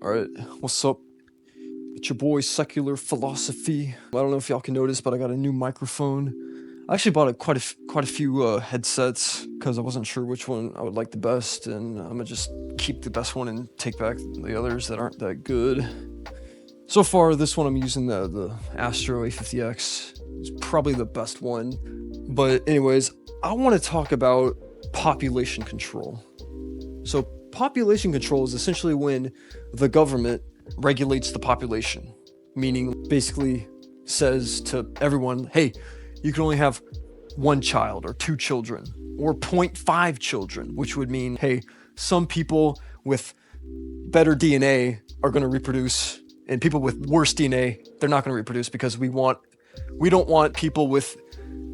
Alright, what's up? It's your boy Secular Philosophy. I don't know if y'all can notice, but I got a new microphone. I actually bought quite a few headsets because I wasn't sure which one I would like the best, and I'm gonna just keep the best one and take back the others that aren't that good. So far, this one I'm using, the Astro A50X. It's probably the best one. But anyways, I want to talk about population control. So population control is essentially when the government regulates the population, meaning basically says to everyone, hey, you can only have one child or two children or 0.5 children, which would mean, hey, some people with better DNA are going to reproduce, and people with worse DNA, they're not going to reproduce because we don't want people with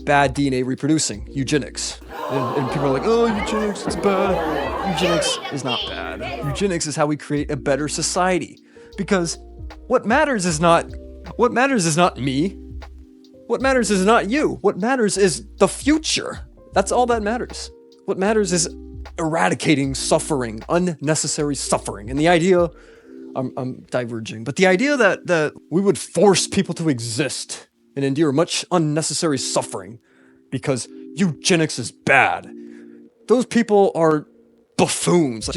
bad DNA reproducing. Eugenics. And people are like, oh, eugenics is bad. Eugenics is not bad. Eugenics is how we create a better society. Because what matters is not me. What matters is not you. What matters is the future. That's all that matters. What matters is eradicating suffering, unnecessary suffering. And the idea, I'm diverging, but the idea that we would force people to exist and endure much unnecessary suffering because eugenics is bad. Those people are buffoons.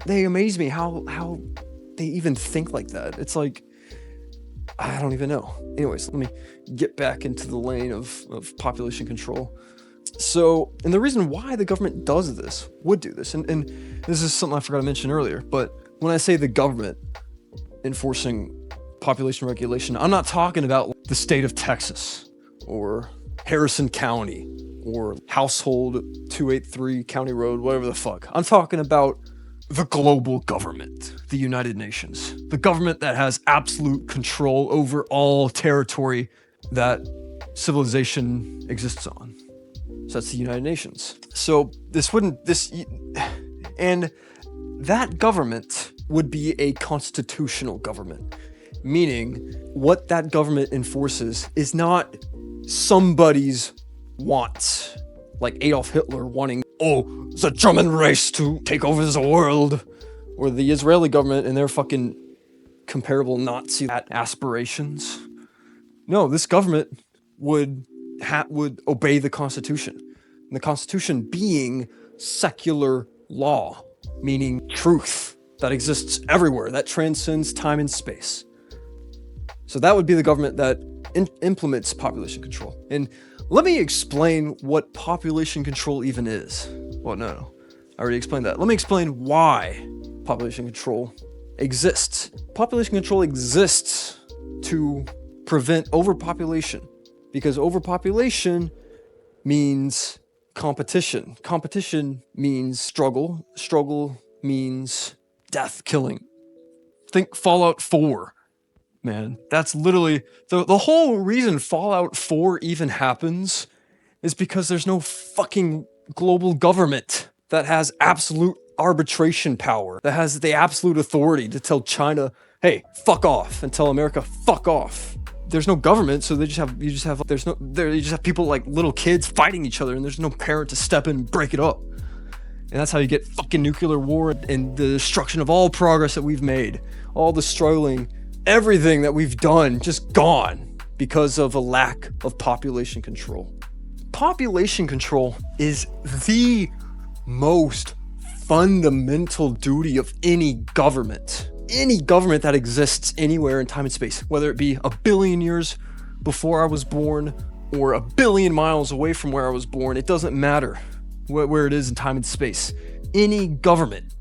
They amaze me how they even think like that. It's like, I don't even know. Anyways, let me get back into the lane of population control. So, and the reason why the government would do this, and this is something I forgot to mention earlier, but when I say the government enforcing population regulation, I'm not talking about the state of Texas or Harrison County or Household 283 County Road, whatever the fuck. I'm talking about the global government, the United Nations, the government that has absolute control over all territory that civilization exists on. So that's the United Nations. So and that government would be a constitutional government, meaning what that government enforces is not somebody's wants, like Adolf Hitler wanting, the German race to take over the world, or the Israeli government and their fucking comparable Nazi aspirations. No, this government would obey the Constitution. And the Constitution being secular law, meaning truth that exists everywhere, that transcends time and space. So that would be the government that implements population control. And let me explain what population control even is. Well, no, I already explained that. Let me explain why population control exists. Population control exists to prevent overpopulation, because overpopulation means competition. Competition means struggle. Struggle means death, killing. Think Fallout 4. Man, that's literally the whole reason Fallout 4 even happens is because there's no fucking global government that has absolute arbitration power, that has the absolute authority to tell China, hey, fuck off, and tell America, fuck off. There's no government, so you just have people like little kids fighting each other, and there's no parent to step in and break it up. And that's how you get fucking nuclear war and the destruction of all progress that we've made, all the struggling. Everything that we've done just gone because of a lack of population control. Population control is the most fundamental duty of any government. Any government that exists anywhere in time and space, whether it be a billion years before I was born or a billion miles away from where I was born, it doesn't matter where it is in time and space. Any government,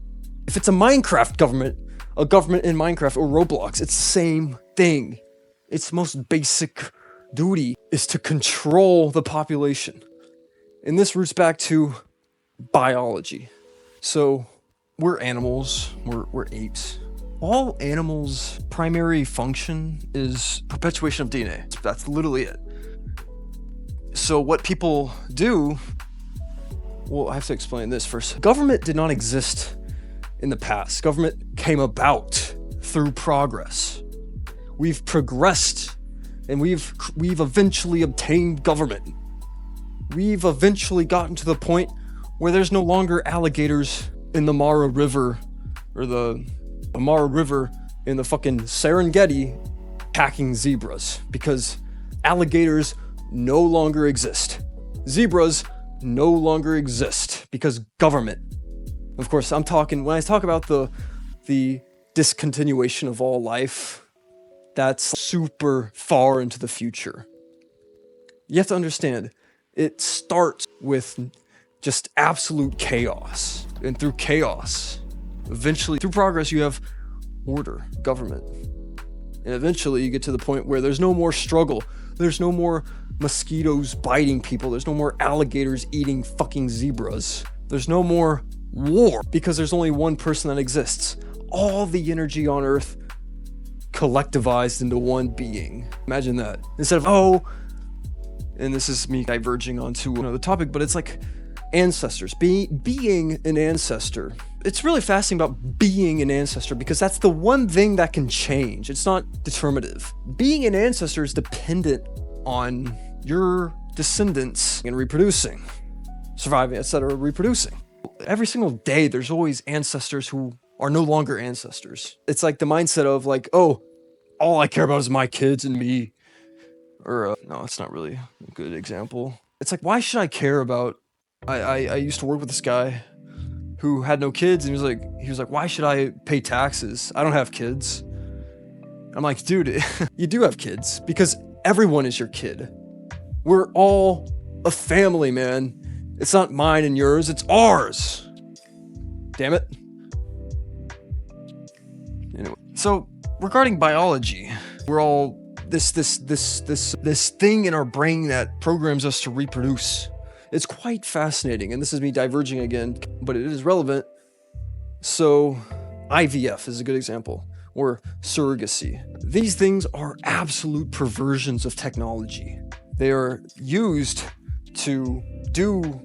if it's a Minecraft government, a government in Minecraft or Roblox, it's the same thing. Its most basic duty is to control the population. And this roots back to biology. So we're animals, we're apes. All animals' primary function is perpetuation of DNA. That's literally it. So what people do, well, I have to explain this first. Government did not exist in the past. Government came about through progress. We've progressed and we've eventually obtained government. We've eventually gotten to the point where there's no longer alligators in the Mara River or the Amara River in the fucking Serengeti attacking zebras because alligators no longer exist. Zebras no longer exist because government. Of course, when I talk about the discontinuation of all life, that's super far into the future. You have to understand, it starts with just absolute chaos. And through chaos, eventually, through progress, you have order, government. And eventually you get to the point where there's no more struggle. There's no more mosquitoes biting people. There's no more alligators eating fucking zebras. There's no more war because there's only one person that exists. All the energy on Earth collectivized into one being. Imagine that. Instead of, and this is me diverging onto another topic, but it's like ancestors. Being an ancestor. It's really fascinating about being an ancestor because that's the one thing that can change. It's not determinative. Being an ancestor is dependent on your descendants and reproducing, surviving, etc., reproducing. Every single day, there's always ancestors who are no longer ancestors. It's like the mindset of like, oh, all I care about is my kids and me. Or, no, it's not really a good example. It's like, why should I care about... I used to work with this guy who had no kids, and he was like, why should I pay taxes? I don't have kids. I'm like, dude, you do have kids, because everyone is your kid. We're all a family, man. It's not mine and yours, it's ours. Damn it. Anyway, so regarding biology, we're all this thing in our brain that programs us to reproduce. It's quite fascinating, and this is me diverging again, but it is relevant. So IVF is a good example, or surrogacy. These things are absolute perversions of technology. They are used to do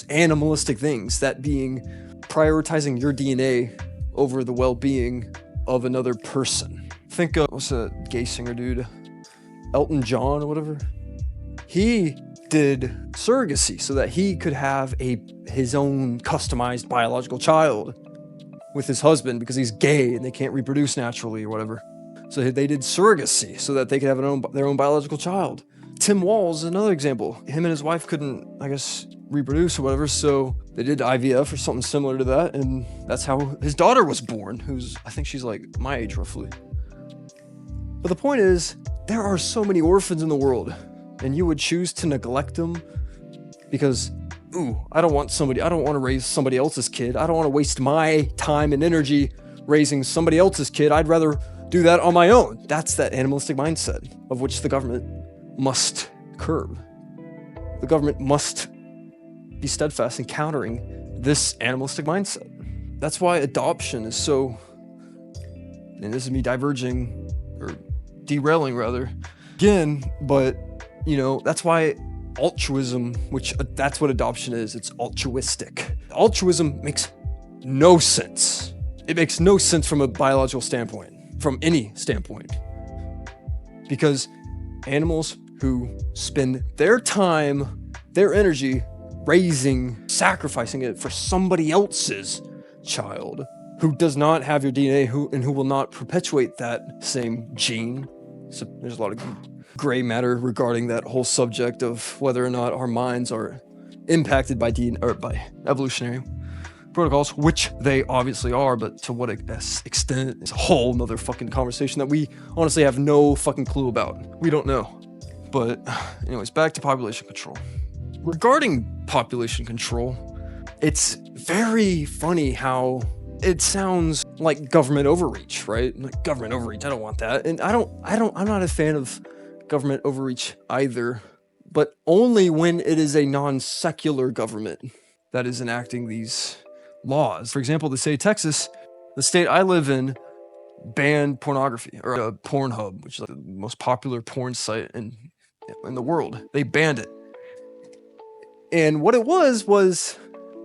animalistic things, that being prioritizing your DNA over the well-being of another person. Think of, what's a gay singer dude? Elton John or whatever? He did surrogacy so that he could have his own customized biological child with his husband because he's gay and they can't reproduce naturally or whatever. So they did surrogacy so that they could have their own biological child. Tim Walz is another example. Him and his wife couldn't, I guess, reproduce or whatever, so they did IVF or something similar to that, and that's how his daughter was born, I think she's like my age roughly. But the point is, there are so many orphans in the world, and you would choose to neglect them because, I don't want to raise somebody else's kid. I don't want to waste my time and energy raising somebody else's kid. I'd rather do that on my own. That's that animalistic mindset of which the government must curb. The government must be steadfast in countering this animalistic mindset. That's why adoption is so, and this is me diverging, or derailing rather, again, but that's why altruism, that's what adoption is, it's altruistic. Altruism makes no sense. It makes no sense from a biological standpoint, from any standpoint. Because animals who spend their time, their energy, sacrificing it for somebody else's child, who does not have your DNA, who will not perpetuate that same gene. So there's a lot of gray matter regarding that whole subject of whether or not our minds are impacted by DNA or by evolutionary protocols, which they obviously are, but to what extent is a whole nother fucking conversation that we honestly have no fucking clue about. We don't know. But anyways, back to population control. Regarding population control, it's very funny how it sounds like government overreach, right? Like government overreach, I don't want that. And I'm not a fan of government overreach either, but only when it is a non-secular government that is enacting these laws. For example, the state of Texas, the state I live in, banned pornography, or Pornhub, which is like the most popular porn site in the world. They banned it. And what it was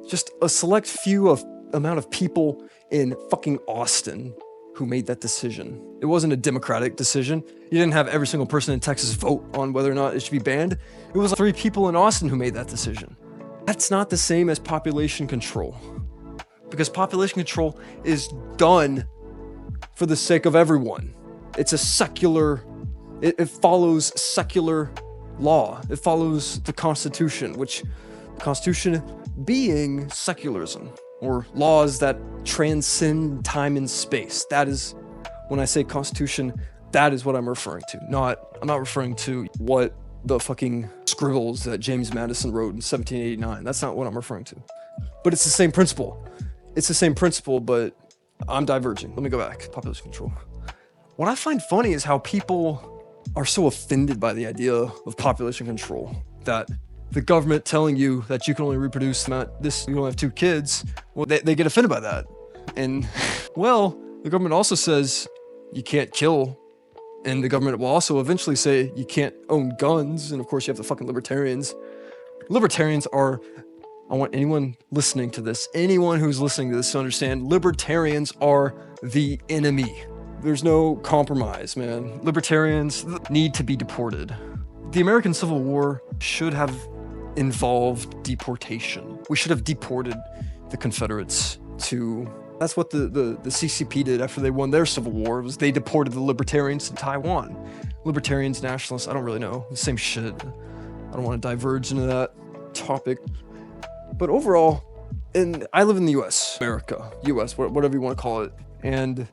just a select few amount of people in fucking Austin who made that decision. It wasn't a democratic decision. You didn't have every single person in Texas vote on whether or not it should be banned. It was like 3 people in Austin who made that decision. That's not the same as population control. Because population control is done for the sake of everyone. It's a secular, it follows secular law. It follows the Constitution, which the Constitution being secularism, or laws that transcend time and space. That is, when I say Constitution, that is what I'm referring to. I'm not referring to what the fucking scribbles that James Madison wrote in 1789. That's not what I'm referring to. But it's the same principle. It's the same principle, but I'm diverging. Let me go back. Population control. What I find funny is how people are so offended by the idea of population control, that the government telling you that you can only reproduce you only have 2 kids, well, they get offended by that. And, well, the government also says you can't kill, and the government will also eventually say you can't own guns, and of course you have the fucking libertarians. Libertarians are, I want anyone listening to this, anyone who's listening to this to understand, libertarians are the enemy. There's no compromise, man. Libertarians need to be deported. The American Civil War should have involved deportation. We should have deported the Confederates to... That's what the CCP did after they won their Civil War, was they deported the libertarians to Taiwan. Libertarians, nationalists, I don't really know. The same shit. I don't want to diverge into that topic. But overall, I live in the US, America, US, whatever you want to call it. And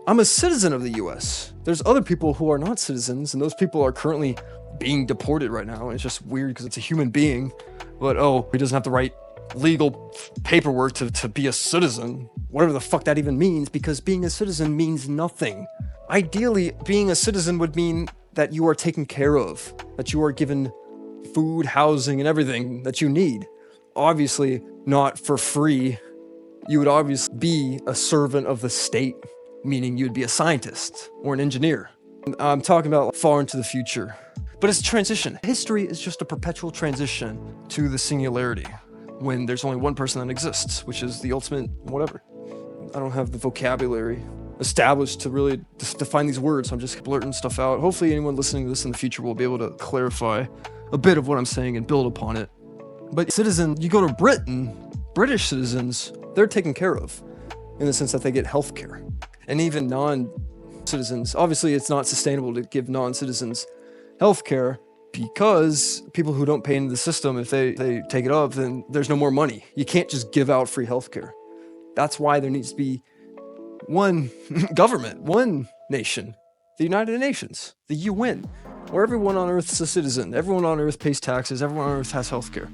I'm a citizen of the US. There's other people who are not citizens, and those people are currently being deported right now. And it's just weird because it's a human being, but he doesn't have the right legal paperwork to be a citizen, whatever the fuck that even means, because being a citizen means nothing. Ideally, being a citizen would mean that you are taken care of, that you are given food, housing, and everything that you need. Obviously, not for free. You would obviously be a servant of the state, meaning you'd be a scientist or an engineer. I'm talking about far into the future. But it's a transition. History is just a perpetual transition to the singularity, when there's only one person that exists, which is the ultimate whatever. I don't have the vocabulary established to really define these words, so I'm just blurting stuff out. Hopefully anyone listening to this in the future will be able to clarify a bit of what I'm saying and build upon it. But you go to Britain, British citizens, they're taken care of, in the sense that they get healthcare. And even non-citizens, obviously it's not sustainable to give non-citizens healthcare, because people who don't pay into the system, if they take it up, then there's no more money. You can't just give out free healthcare. That's why there needs to be one government, one nation, the United Nations, the UN, where everyone on Earth is a citizen. Everyone on Earth pays taxes. Everyone on Earth has healthcare.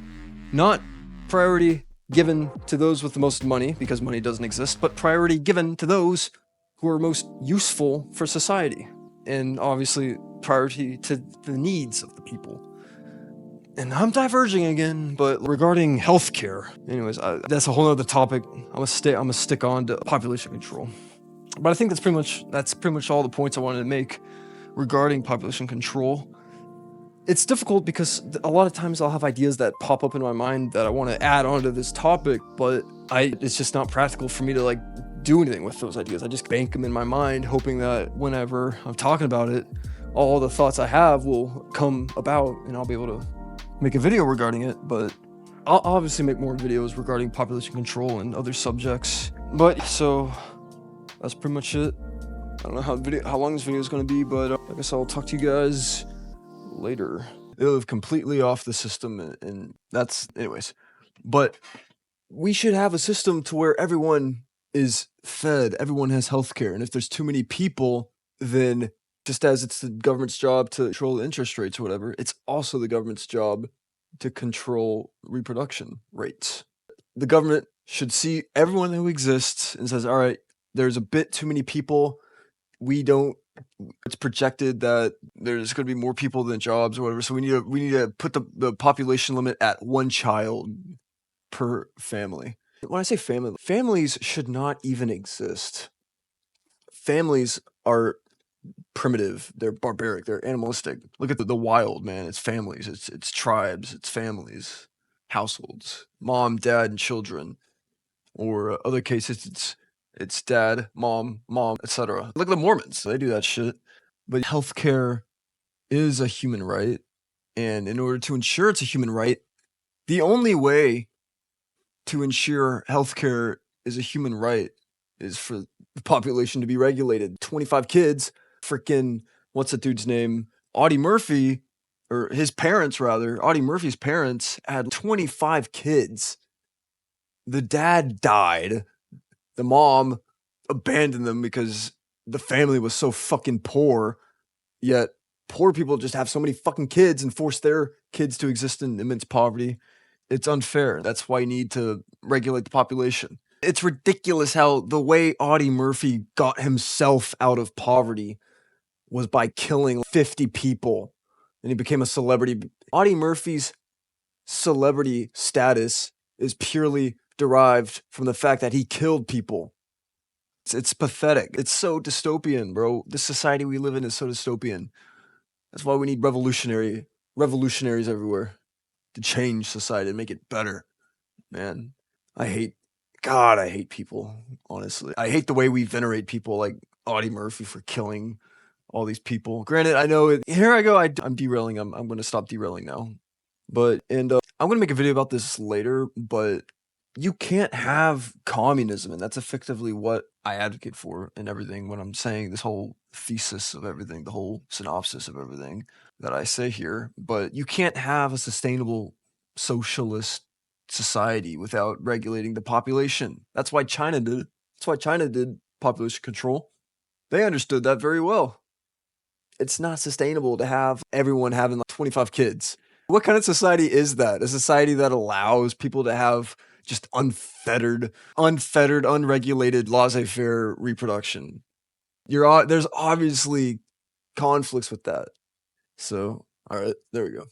Not priority given to those with the most money, because money doesn't exist, but priority given to those who are most useful for society. And obviously priority to the needs of the people. And I'm diverging again, but regarding healthcare, anyways, that's a whole other topic. I'm gonna stick on to population control. But I think that's pretty much all the points I wanted to make regarding population control. It's difficult because a lot of times I'll have ideas that pop up in my mind that I want to add onto this topic, but it's just not practical for me to do anything with those ideas. I just bank them in my mind, hoping that whenever I'm talking about it, all the thoughts I have will come about and I'll be able to make a video regarding it. But I'll obviously make more videos regarding population control and other subjects. But so that's pretty much it. I don't know how long this video is going to be, but I guess I'll talk to you guys later. It'll live completely off the system, and that's anyways. But we should have a system to where everyone is fed, everyone has healthcare, and if there's too many people, then just as it's the government's job to control interest rates or whatever, it's also the government's job to control reproduction rates. The government should see everyone who exists and says, all right, there's a bit too many people. It's projected that there's going to be more people than jobs or whatever. So we need to put the population limit at 1 child per family. When I say family, families should not even exist. Families are primitive. They're barbaric. They're animalistic. Look at the wild, man. It's families. It's tribes. It's families, households, mom, dad, and children. Or other cases, it's dad, mom, etc. Look at the Mormons. They do that shit. But healthcare is a human right. And in order to ensure it's a human right, the only way to ensure healthcare is a human right is for the population to be regulated. 25 kids, freaking, what's that dude's name? Audie Murphy, or his parents rather, Audie Murphy's parents had 25 kids. The dad died. The mom abandoned them because the family was so fucking poor. Yet poor people just have so many fucking kids and force their kids to exist in immense poverty. It's unfair. That's why you need to regulate the population. It's ridiculous how the way Audie Murphy got himself out of poverty was by killing 50 people, and he became a celebrity. Audie Murphy's celebrity status is purely derived from the fact that he killed people. It's pathetic. It's so dystopian, bro. This society we live in is so dystopian. That's why we need revolutionaries everywhere to change society and make it better. Man, I hate people, honestly. I hate the way we venerate people like Audie Murphy for killing all these people. Granted, I know here I go. I'm derailing. I'm going to stop derailing now. But I'm going to make a video about this later, but you can't have communism, and that's effectively what I advocate for and everything when I'm saying this whole thesis of everything, the whole synopsis of everything that I say here. But you can't have a sustainable socialist society without regulating the population. That's why China did it. That's why China did population control. They understood that very well. It's not sustainable to have everyone having like 25 kids. What kind of society is that? A society that allows people to have just unfettered, unregulated, laissez-faire reproduction. There's obviously conflicts with that. So, all right, there we go.